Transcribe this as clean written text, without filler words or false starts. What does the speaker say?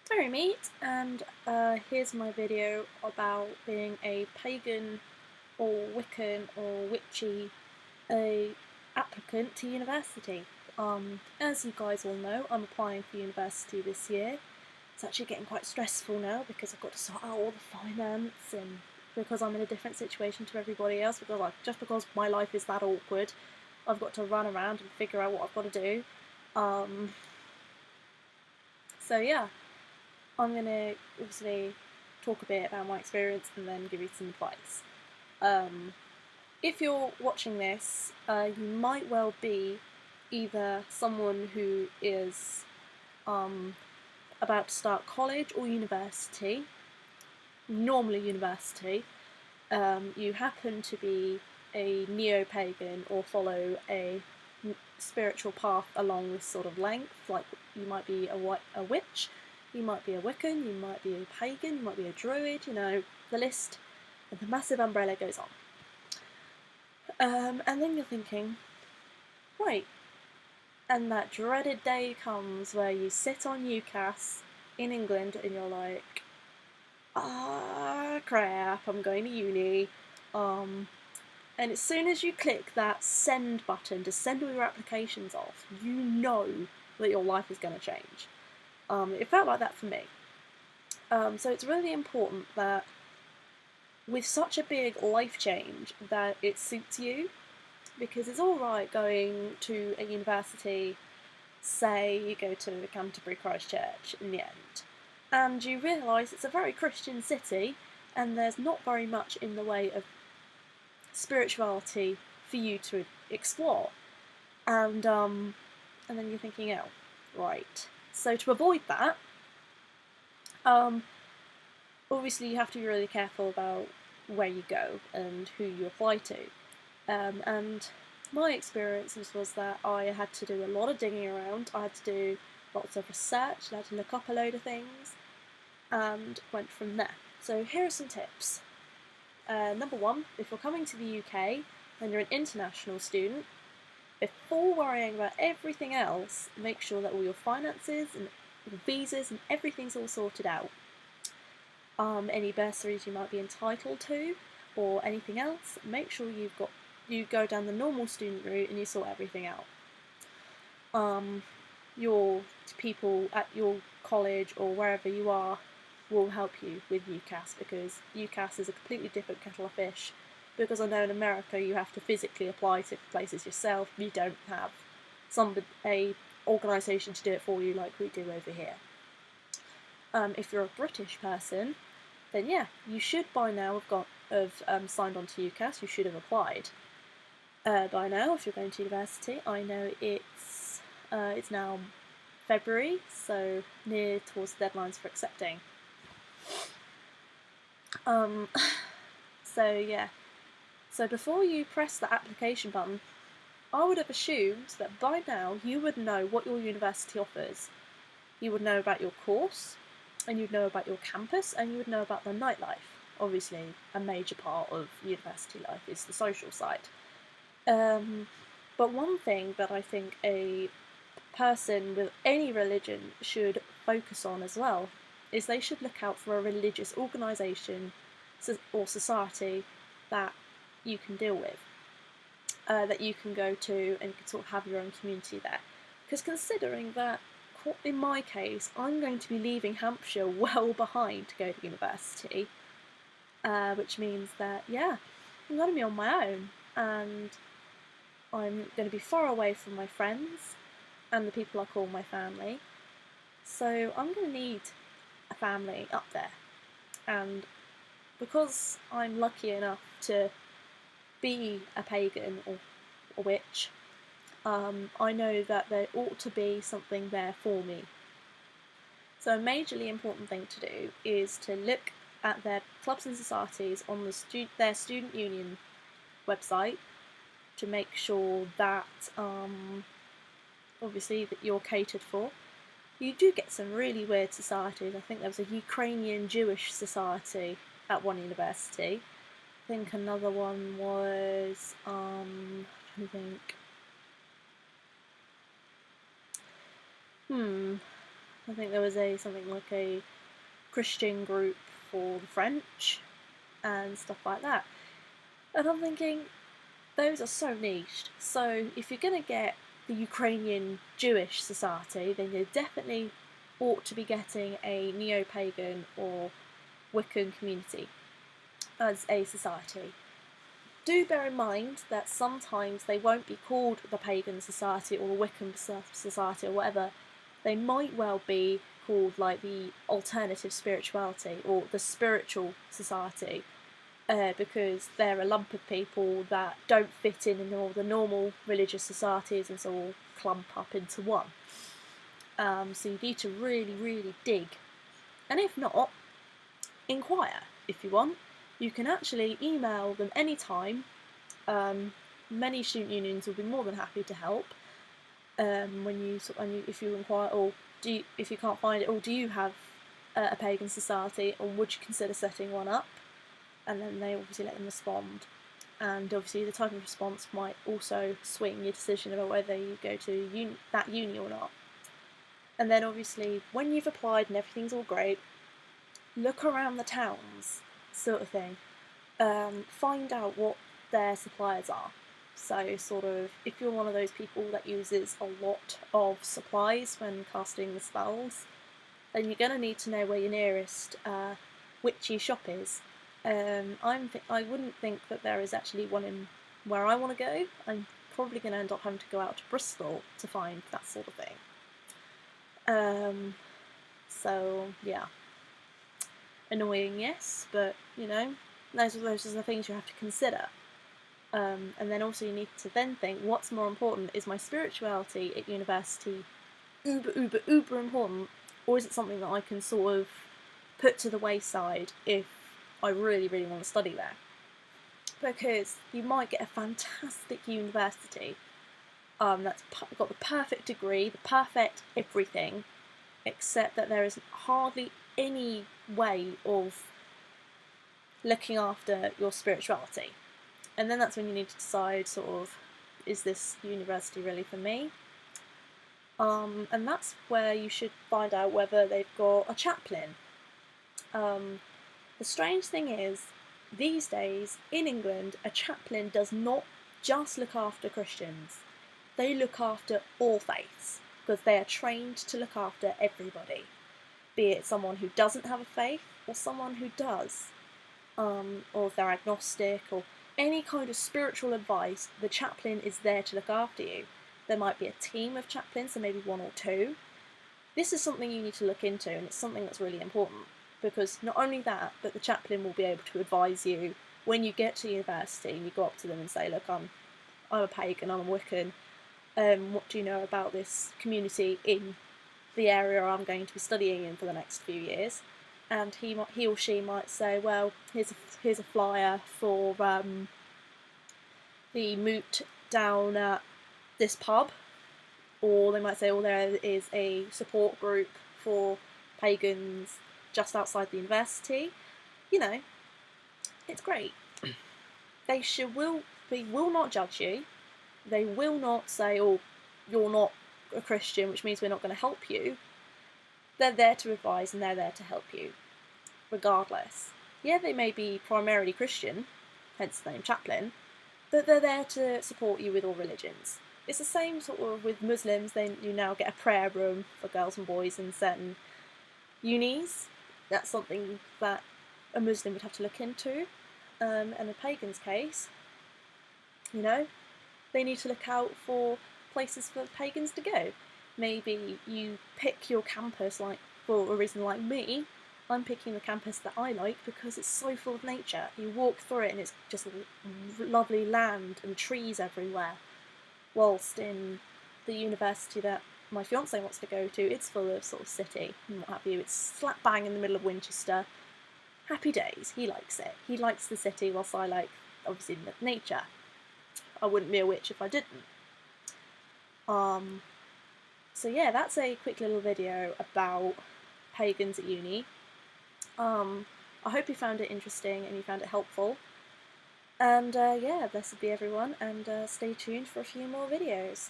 Sorry mate, and here's my video about being a pagan or Wiccan or witchy applicant to university. As you guys all know, I'm applying for university this year. It's actually getting quite stressful now because I've got to sort out all the finance and because I'm in a different situation to everybody else just because my life is that awkward, I've got to run around and figure out what I've got to do. So yeah, I'm going to obviously talk a bit about my experience and then give you some advice. If you're watching this, you might well be either someone who is about to start college or university, normally university. You happen to be a neo-pagan or follow a spiritual path along this sort of length, like you might be a witch, you might be a Wiccan, you might be a pagan, you might be a druid, you know, the list, and the massive umbrella goes on. And then you're thinking, right, and that dreaded day comes where you sit on UCAS in England and you're like, ah crap, I'm going to uni. And as soon as you click that send button to send all your applications off, you know that your life is going to change. It felt like that for me. So it's really important that with such a big life change that it suits you, because it's alright going to a university, say you go to Canterbury Christchurch in the end, and you realise it's a very Christian city and there's not very much in the way of spirituality for you to explore. And then you're thinking, oh, right. So to avoid that, obviously you have to be really careful about where you go and who you apply to. And my experiences was that I had to do a lot of digging around, I had to do lots of research, I had to look up a load of things, and went from there. So here are some tips. Number one, if you're coming to the UK and you're an international student, before worrying about everything else, make sure that all your finances and your visas and everything's all sorted out. Any bursaries you might be entitled to or anything else, make sure you go down the normal student route and you sort everything out. Your people at your college or wherever you are will help you with UCAS, because UCAS is a completely different kettle of fish. Because I know in America you have to physically apply to places yourself, you don't have a organisation to do it for you like we do over here. If you're a British person, then yeah, you should by now have signed on to UCAS, you should have applied. By now, if you're going to university, I know it's now February, so near towards the deadlines for accepting. So yeah, so before you press the application button, I would have assumed that by now you would know what your university offers. You would know about your course, and you'd know about your campus, and you would know about the nightlife. Obviously, a major part of university life is the social side. But one thing that I think a person with any religion should focus on as well is they should look out for a religious organisation or society that you can deal with, that you can go to and you can sort of have your own community there. Because considering that, in my case, I'm going to be leaving Hampshire well behind to go to university, which means that, yeah, I'm going to be on my own, and I'm going to be far away from my friends and the people I call my family. So I'm going to need a family up there. And because I'm lucky enough to be a pagan or a witch, I know that there ought to be something there for me. So a majorly important thing to do is to look at their clubs and societies on their student union website to make sure that obviously that you're catered for. You do get some really weird societies. I think there was a Ukrainian Jewish society at one university. I think another one was I'm trying to think. I think there was something like a Christian group for the French and stuff like that. And I'm thinking, those are so niched. So if you're going to get the Ukrainian Jewish society, then you definitely ought to be getting a neo-pagan or Wiccan community as a society. Do bear in mind that sometimes they won't be called the Pagan Society or the Wiccan Society or whatever. They might well be called like the Alternative Spirituality or the Spiritual Society, because they're a lump of people that don't fit in all the normal religious societies and so all clump up into one. So you need to really, really dig. And if not, inquire if you want. You can actually email them anytime. Many student unions will be more than happy to help. If you inquire, or if you can't find it, or do you have a pagan society, or would you consider setting one up? And then they obviously let them respond. And obviously the type of response might also swing your decision about whether you go to that uni or not. And then obviously when you've applied and everything's all great, look around the towns, sort of thing. Find out what their suppliers are. So sort of, if you're one of those people that uses a lot of supplies when casting the spells, then you're going to need to know where your nearest witchy shop is. I wouldn't think that there is actually one in where I want to go. I'm probably going to end up having to go out to Bristol to find that sort of thing. So yeah, annoying, yes, but you know, those are the things you have to consider. And then also you need to then think, what's more important? Is my spirituality at university uber important, or is it something that I can sort of put to the wayside if I really, really want to study there? Because you might get a fantastic university that's got the perfect degree, the perfect everything, except that there is hardly any way of looking after your spirituality. And then that's when you need to decide, sort of, is this university really for me? And that's where you should find out whether they've got a chaplain. The strange thing is, these days, in England, a chaplain does not just look after Christians. They look after all faiths, because they are trained to look after everybody. Be it someone who doesn't have a faith, or someone who does. Or if they're agnostic, or any kind of spiritual advice, the chaplain is there to look after you. There might be a team of chaplains, so maybe one or two. This is something you need to look into, and it's something that's really important, because not only that, but the chaplain will be able to advise you when you get to university and you go up to them and say, look, I'm a pagan, I'm a Wiccan, what do you know about this community in the area I'm going to be studying in for the next few years? And he or she might say, well, here's a flyer for the moot down at this pub, or they might say, oh, there is a support group for pagans just outside the university. You know, it's great. They will not judge you. They will not say, oh, you're not a Christian, which means we're not going to help you. They're there to advise and they're there to help you, regardless. Yeah, they may be primarily Christian, hence the name chaplain, but they're there to support you with all religions. It's the same sort of with Muslims. You now get a prayer room for girls and boys in certain unis. That's something that a Muslim would have to look into. And in a pagan's case, you know, they need to look out for places for pagans to go. Maybe you pick your campus, like, for a reason like me. I'm picking the campus that I like because it's so full of nature. You walk through it and it's just lovely land and trees everywhere. Whilst in the university that my fiance wants to go to, it's full of sort of city and what have you. It's slap bang in the middle of Winchester. Happy days. He likes it. He likes the city, whilst I like, obviously, the nature. I wouldn't be a witch if I didn't. So yeah, that's a quick little video about pagans at uni. I hope you found it interesting and you found it helpful. And yeah, blessed be everyone, and stay tuned for a few more videos.